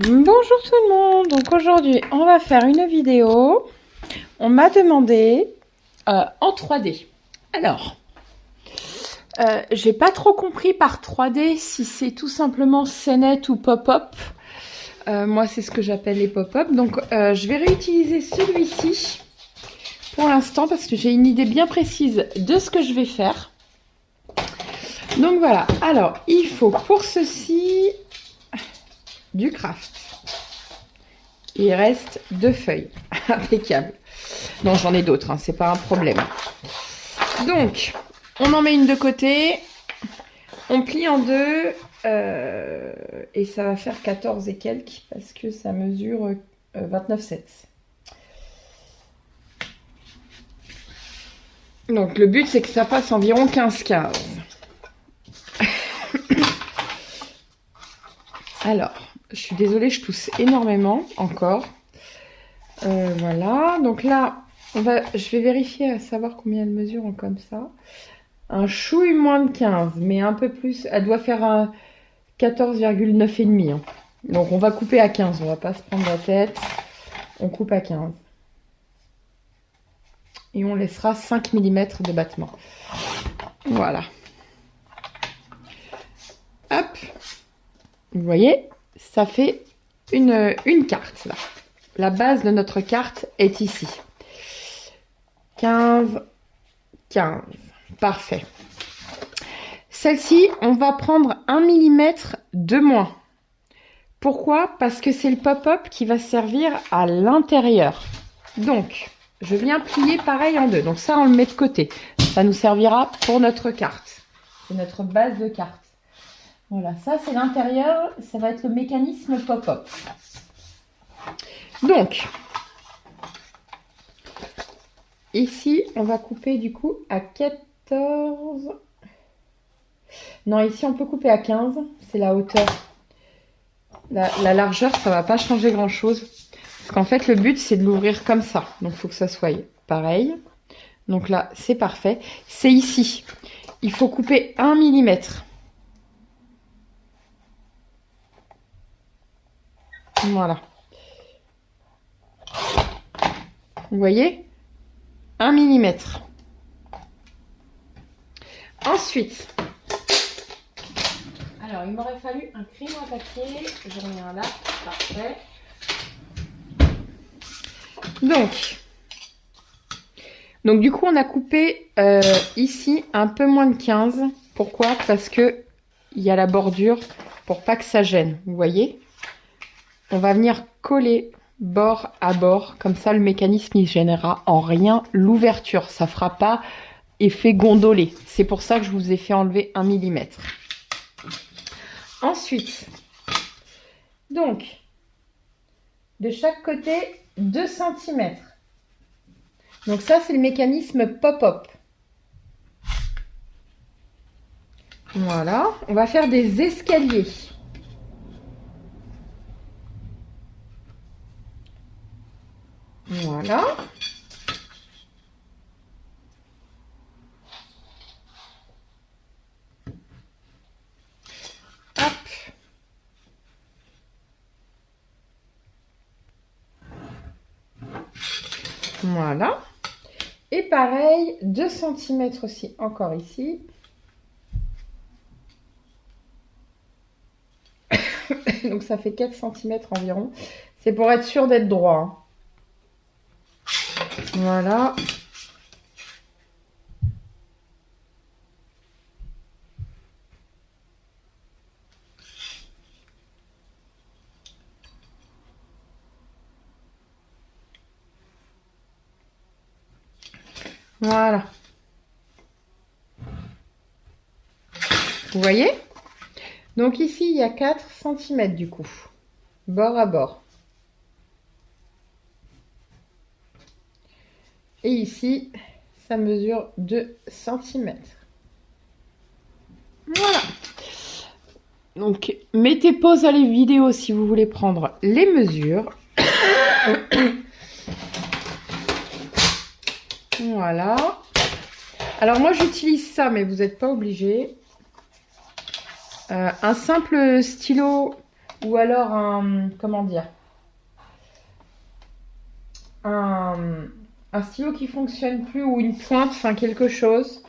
Bonjour tout le monde, donc aujourd'hui on va faire une vidéo, on m'a demandé en 3D. Alors, j'ai pas trop compris par 3D si c'est tout simplement scénette ou pop-up. Moi c'est ce que j'appelle les pop-up, donc je vais réutiliser celui-ci pour l'instant parce que j'ai une idée bien précise de ce que je vais faire. Donc voilà, alors il faut pour ceci du craft. Il reste 2 feuilles. Impeccable. Non, j'en ai d'autres, hein, c'est pas un problème. Donc, on en met une de côté. On plie en deux. Et ça va faire 14 et quelques parce que ça mesure 29,7. Donc, le but, c'est que ça fasse environ 15-15. Alors, je suis désolée, je tousse énormément encore. Voilà, donc là, je vais vérifier à savoir combien elle mesure comme ça. Un chouille moins de 15, mais un peu plus. Elle doit faire un 14,9 et demi. Hein. Donc on va couper à 15, on va pas se prendre la tête. On coupe à 15. Et on laissera 5 mm de battement. Voilà. Hop. Vous voyez, ça fait une carte là. La base de notre carte est ici. 15, 15. Parfait. Celle-ci, on va prendre 1 mm de moins. Pourquoi? Parce que c'est le pop-up qui va servir à l'intérieur. Donc, je viens plier pareil en deux. Donc ça, on le met de côté. Ça nous servira pour notre carte. C'est notre base de carte. Voilà, ça c'est l'intérieur. Ça va être le mécanisme pop-up. Donc, ici, on va couper du coup à 14. Non, ici, on peut couper à 15. C'est la hauteur. La largeur, ça va pas changer grand-chose. Parce qu'en fait, le but, c'est de l'ouvrir comme ça. Donc, il faut que ça soit pareil. Donc là, c'est parfait. C'est ici. Il faut couper 1 mm. Voilà. Vous voyez? 1 mm. Ensuite, alors il m'aurait fallu un crayon à papier. J'en ai un là. Parfait. Donc du coup, on a coupé ici un peu moins de 15. Pourquoi? Parce que il y a la bordure pour pas que ça gêne. Vous voyez? On va venir coller bord à bord. Comme ça, le mécanisme, il gênera en rien l'ouverture. Ça fera pas effet gondolé. C'est pour ça que je vous ai fait enlever 1 mm. Ensuite, donc, de chaque côté, 2 cm. Donc ça, c'est le mécanisme pop-up. Voilà. On va faire des escaliers. Voilà. Hop. Voilà. Et pareil, 2 cm aussi, encore ici. Donc ça fait 4 cm environ. C'est pour être sûr d'être droit. Voilà. Voilà. Vous voyez? Donc ici, il y a 4 cm du coup. Bord à bord. Et ici, ça mesure 2 cm. Voilà. Donc, mettez pause à la vidéo si vous voulez prendre les mesures. Voilà. Alors, moi, j'utilise ça, mais vous n'êtes pas obligé. Un simple stylo ou alors un, comment dire, un stylo qui fonctionne plus ou une pointe, enfin quelque chose.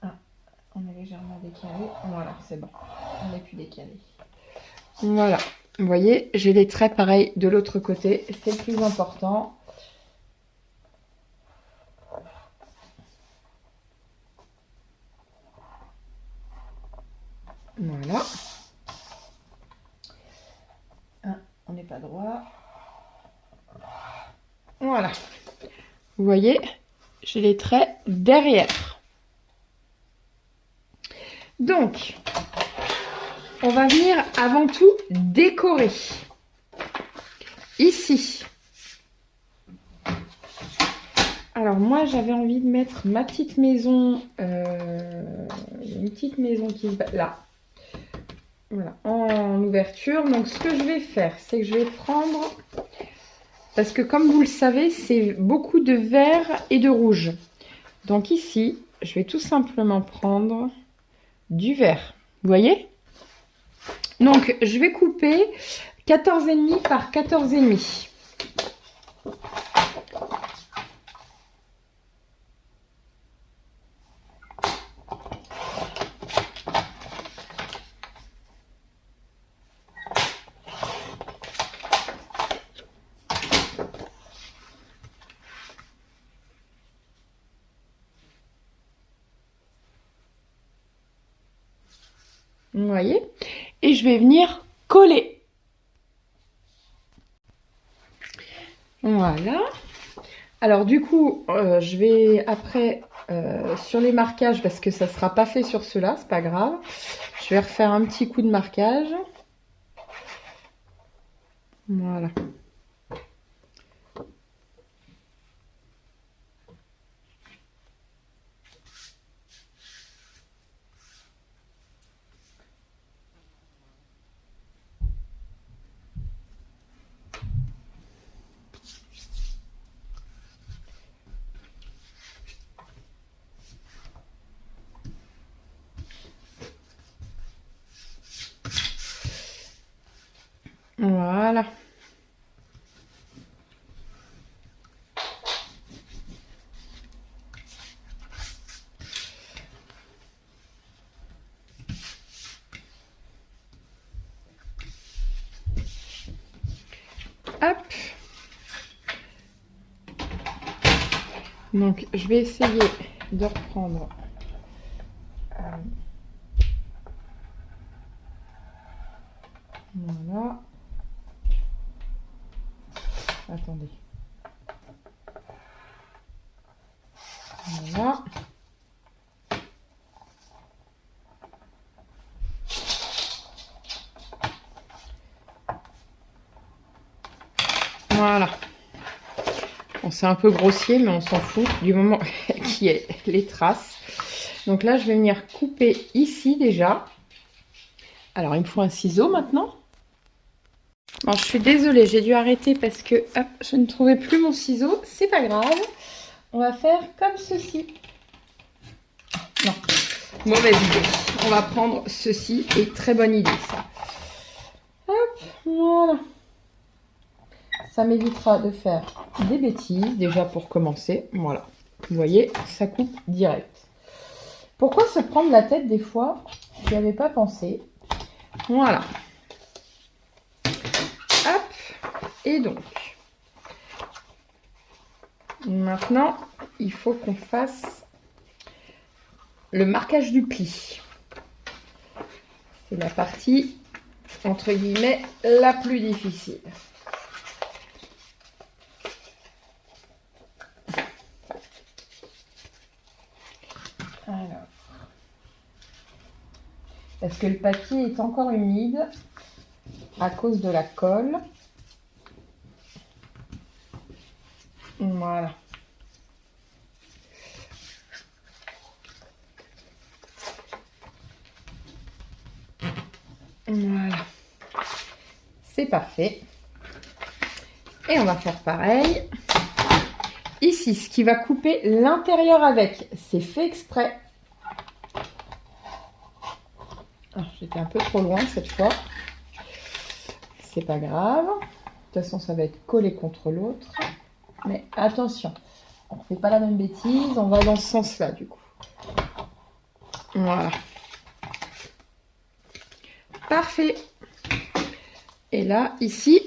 Ah, on est légèrement décalé. Voilà, c'est bon. On n'est plus décalé. Voilà. Vous voyez, j'ai les traits pareils de l'autre côté. C'est le plus important. Voilà. Ah, on n'est pas droit. Voilà. Vous voyez, j'ai les traits derrière. Donc, on va venir avant tout décorer. Ici. Alors moi, j'avais envie de mettre ma petite maison. Une petite maison qui se... Là. Voilà, en ouverture. Donc, ce que je vais faire, c'est que je vais prendre... Parce que comme vous le savez, c'est beaucoup de vert et de rouge. Donc ici, je vais tout simplement prendre du vert. Vous voyez? Donc, je vais couper 14,5 par 14,5. Vous voyez? Et je vais venir coller. Voilà. Alors du coup, je vais après sur les marquages, parce que ça ne sera pas fait sur ceux-là, c'est pas grave. Je vais refaire un petit coup de marquage. Voilà. Voilà. Hop. Donc, je vais essayer de reprendre. Voilà. Attendez. Voilà. Voilà. Bon, c'est un peu grossier, mais on s'en fout du moment qu'il y ait les traces. Donc là, je vais venir couper ici déjà. Alors, il me faut un ciseau maintenant. Bon, je suis désolée, j'ai dû arrêter parce que hop, je ne trouvais plus mon ciseau. C'est pas grave. On va faire comme ceci. Non, mauvaise idée. On va prendre ceci et très bonne idée ça. Hop, voilà. Ça m'évitera de faire des bêtises déjà pour commencer. Voilà. Vous voyez, ça coupe direct. Pourquoi se prendre la tête des fois? Je n'y avais pas pensé. Voilà. Hop. Et donc, maintenant, il faut qu'on fasse le marquage du pli. C'est la partie, entre guillemets, la plus difficile. Alors, parce que le papier est encore humide à cause de la colle. Voilà. Voilà. C'est parfait. Et on va faire pareil. Ici, ce qui va couper l'intérieur avec, c'est fait exprès. Ah, j'étais un peu trop loin cette fois. C'est pas grave. De toute façon, ça va être collé contre l'autre. Mais attention, on ne fait pas la même bêtise. On va dans ce sens-là, du coup. Voilà. Parfait. Et là, ici,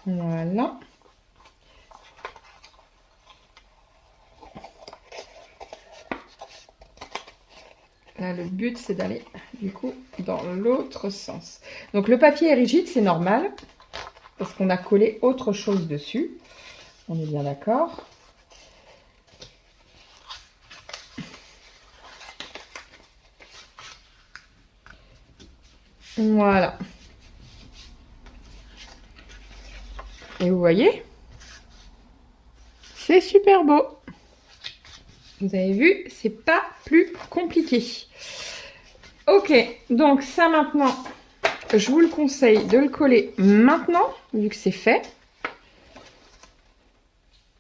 voilà. Là, le but, c'est d'aller, du coup, dans l'autre sens. Donc, le papier est rigide, c'est normal, parce qu'on a collé autre chose dessus. On est bien d'accord. Voilà. Et vous voyez, c'est super beau. Vous avez vu, c'est pas plus compliqué. Ok, donc ça maintenant, je vous le conseille de le coller maintenant, vu que c'est fait.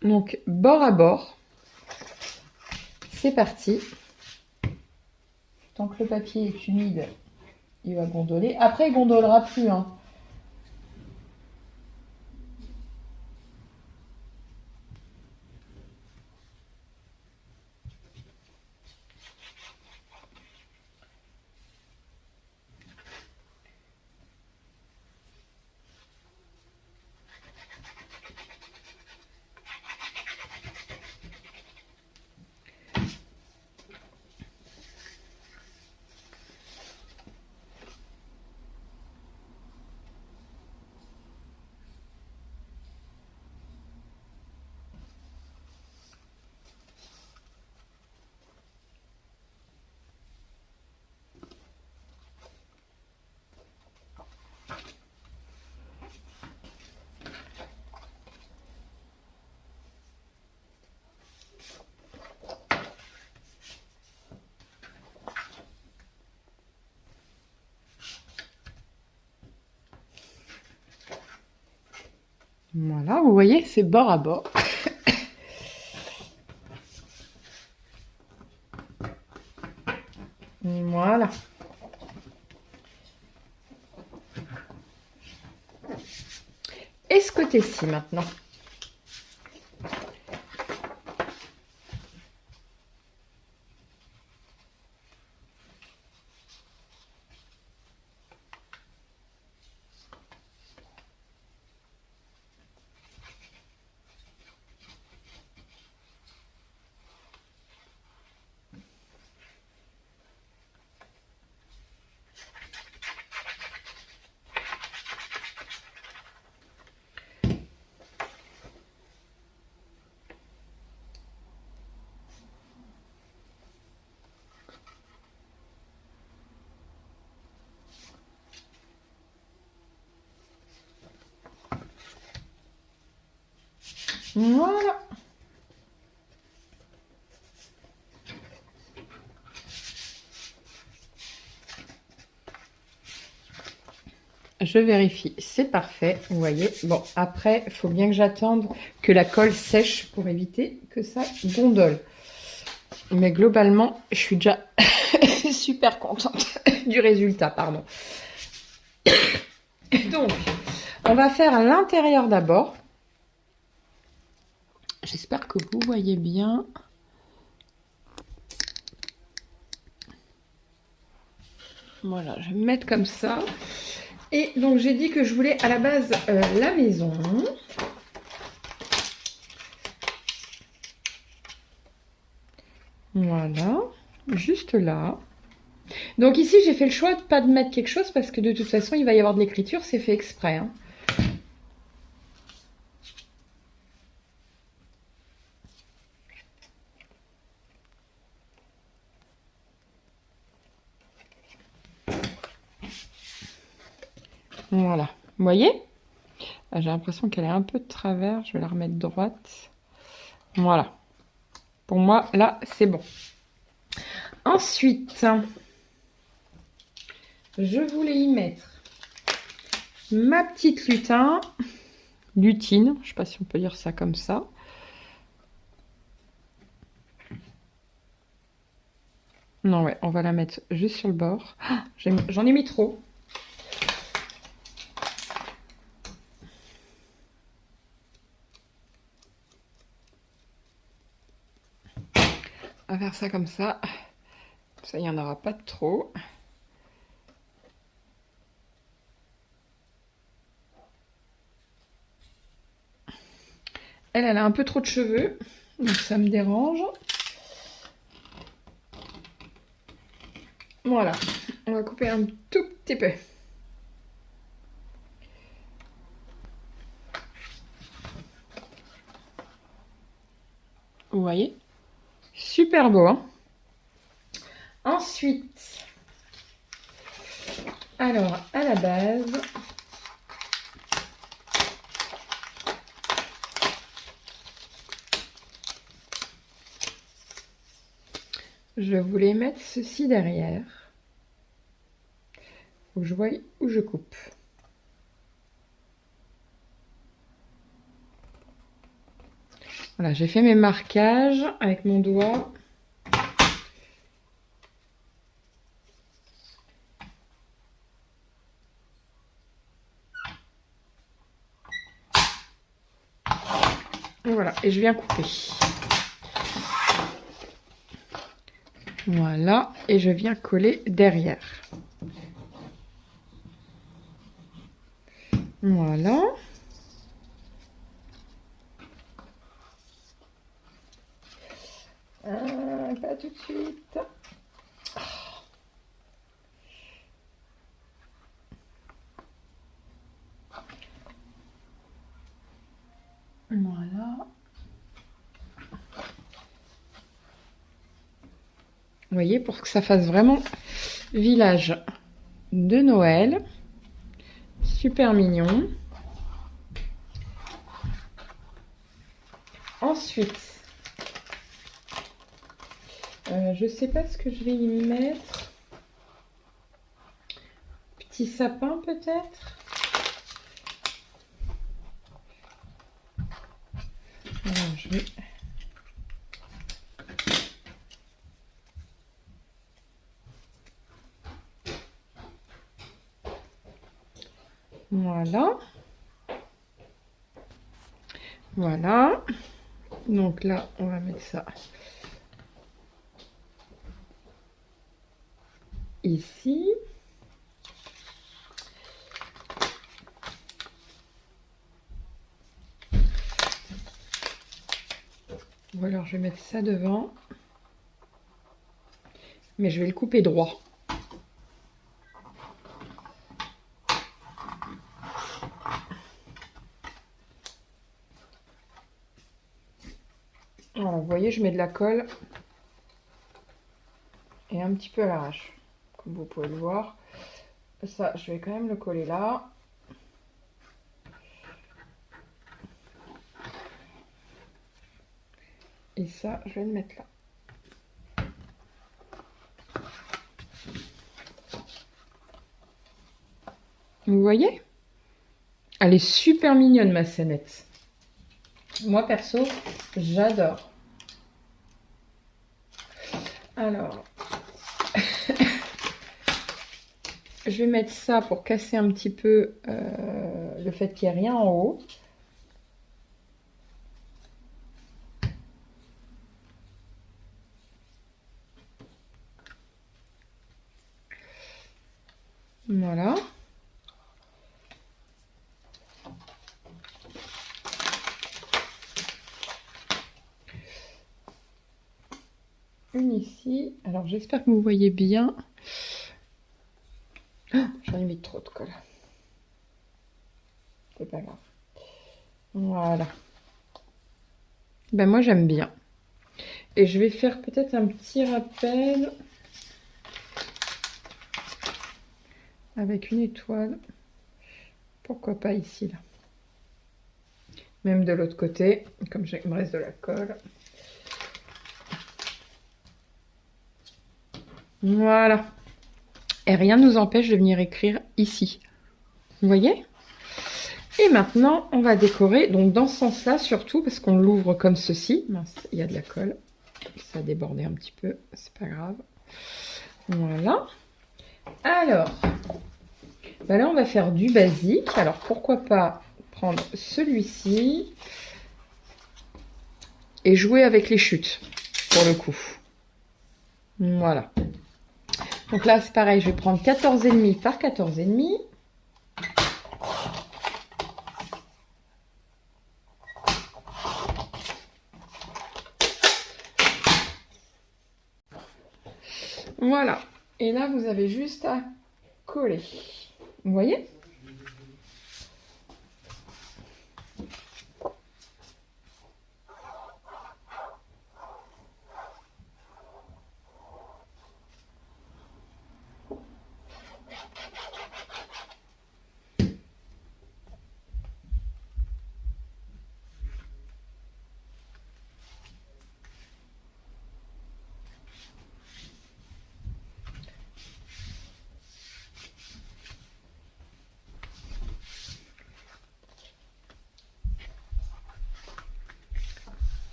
Donc, bord à bord. C'est parti. Tant que le papier est humide, il va gondoler. Après, il gondolera plus, hein. Voilà, vous voyez, c'est bord à bord. Voilà. Et ce côté-ci maintenant. Voilà. Je vérifie, c'est parfait, vous voyez. Bon, après, il faut bien que j'attende que la colle sèche pour éviter que ça gondole. Mais globalement, je suis déjà super contente du résultat, pardon. Donc, on va faire l'intérieur d'abord. J'espère que vous voyez bien. Voilà, je vais me mettre comme ça. Et donc, j'ai dit que je voulais à la base la maison. Voilà, juste là. Donc ici, j'ai fait le choix de ne pas mettre quelque chose parce que de toute façon, il va y avoir de l'écriture, c'est fait exprès, hein. Voilà, vous voyez? J'ai l'impression qu'elle est un peu de travers, je vais la remettre droite. Voilà. Pour moi, là, c'est bon. Ensuite, je voulais y mettre ma petite lutine. Je ne sais pas si on peut dire ça comme ça. Non, ouais, on va la mettre juste sur le bord. Ah, j'en ai mis trop. On va faire ça comme ça. Ça, il n'y en aura pas de trop. Elle a un peu trop de cheveux, donc ça me dérange. Voilà, on va couper un tout petit peu. Vous voyez? Super beau, hein? Ensuite, alors à la base, je voulais mettre ceci derrière. Faut que je voie où je coupe. Voilà, j'ai fait mes marquages avec mon doigt. Et voilà, et je viens couper. Voilà, et je viens coller derrière. Voilà. Pas tout de suite. Voilà. Vous voyez, pour que ça fasse vraiment village de Noël. Super mignon. Ensuite, je sais pas ce que je vais y mettre. Petit sapin peut-être. Alors, je vais... Voilà. Voilà. Donc là, on va mettre ça ici. Ou alors je vais mettre ça devant. Mais je vais le couper droit. Voilà, vous voyez, je mets de la colle. Et un petit peu à l'arrache. Comme vous pouvez le voir. Ça, je vais quand même le coller là. Et ça, je vais le mettre là. Vous voyez? Elle est super mignonne, ma scénette. Moi, perso, j'adore. Alors, je vais mettre ça pour casser un petit peu le fait qu'il n'y ait rien en haut. Voilà. Une ici. Alors, j'espère que vous voyez bien. Oh, j'en ai mis trop de colle. C'est pas grave. Voilà. Ben moi, j'aime bien. Et je vais faire peut-être un petit rappel avec une étoile. Pourquoi pas ici, là. Même de l'autre côté, comme il me reste de la colle. Voilà. Et rien ne nous empêche de venir écrire ici. Vous voyez? Et maintenant, on va décorer, donc dans ce sens-là, surtout, parce qu'on l'ouvre comme ceci. Mince, il y a de la colle. Ça a débordé un petit peu, c'est pas grave. Voilà. Alors, bah là, on va faire du basique. Alors, pourquoi pas prendre celui-ci et jouer avec les chutes, pour le coup. Voilà. Donc là, c'est pareil, je vais prendre 14,5 par 14,5. Voilà. Et là, vous avez juste à coller. Vous voyez?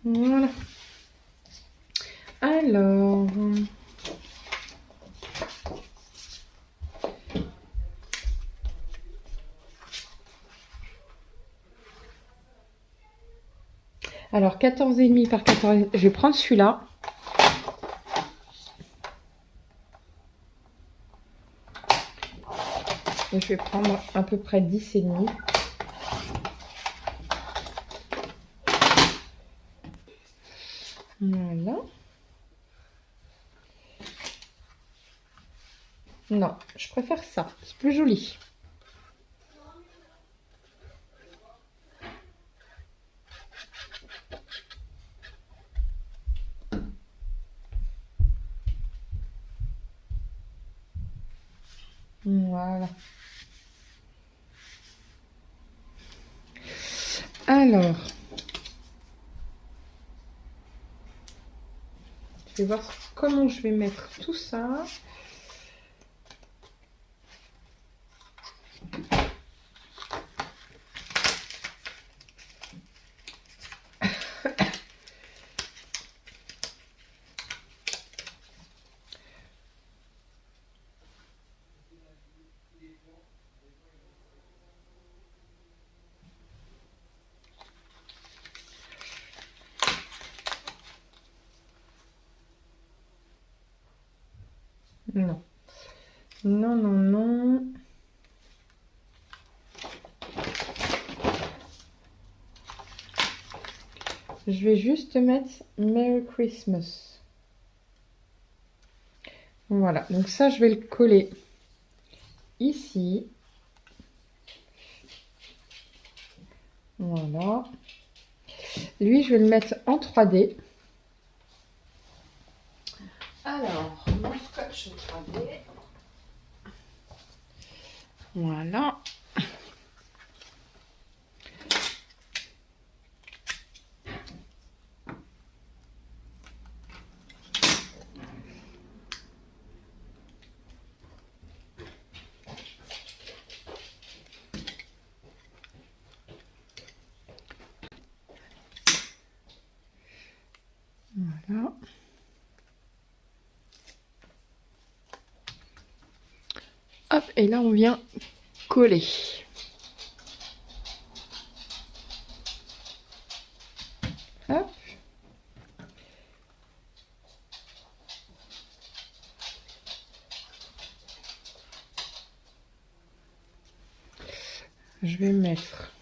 Voilà. Alors, alors 14,5 par 14, je vais prendre celui-là. Et je vais prendre à peu près 10,5. Voilà. Non, je préfère ça. C'est plus joli. Voilà. Alors, je vais voir comment je vais mettre tout ça. Non. Non, non, non. Je vais juste mettre Merry Christmas. Voilà, donc ça, je vais le coller ici. Voilà. Lui, je vais le mettre en 3D. Alors, mon scotch 3D. Voilà. Voilà. Hop, et là, on vient coller. Hop. Je vais mettre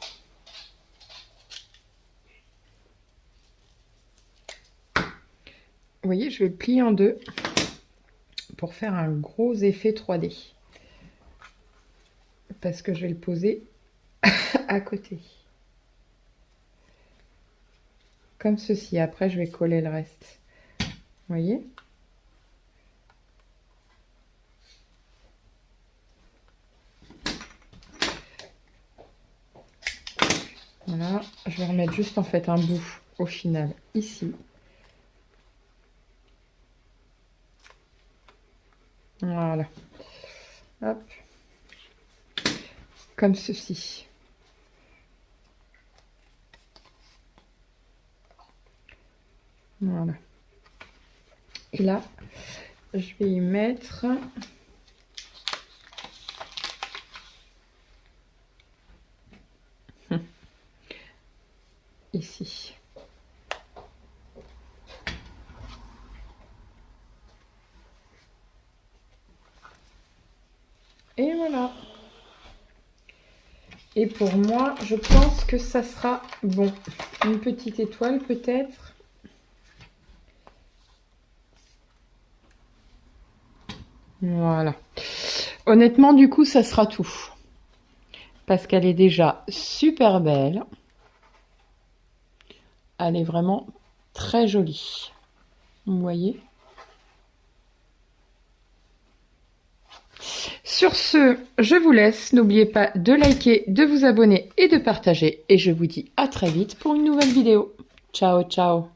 vous voyez, je vais le plier en deux pour faire un gros effet 3D. Parce que je vais le poser à côté. Comme ceci. Après, je vais coller le reste. Vous voyez? Voilà. Je vais remettre juste en fait un bout au final ici. Voilà. Hop. comme ceci. Voilà. Et là, je vais y mettre ici. Et voilà. Et pour moi, je pense que ça sera bon. Une petite étoile peut-être. Voilà. Honnêtement, du coup, ça sera tout. Parce qu'elle est déjà super belle. Elle est vraiment très jolie. Vous voyez ? Sur ce, je vous laisse. N'oubliez pas de liker, de vous abonner et de partager. Et je vous dis à très vite pour une nouvelle vidéo. Ciao, ciao.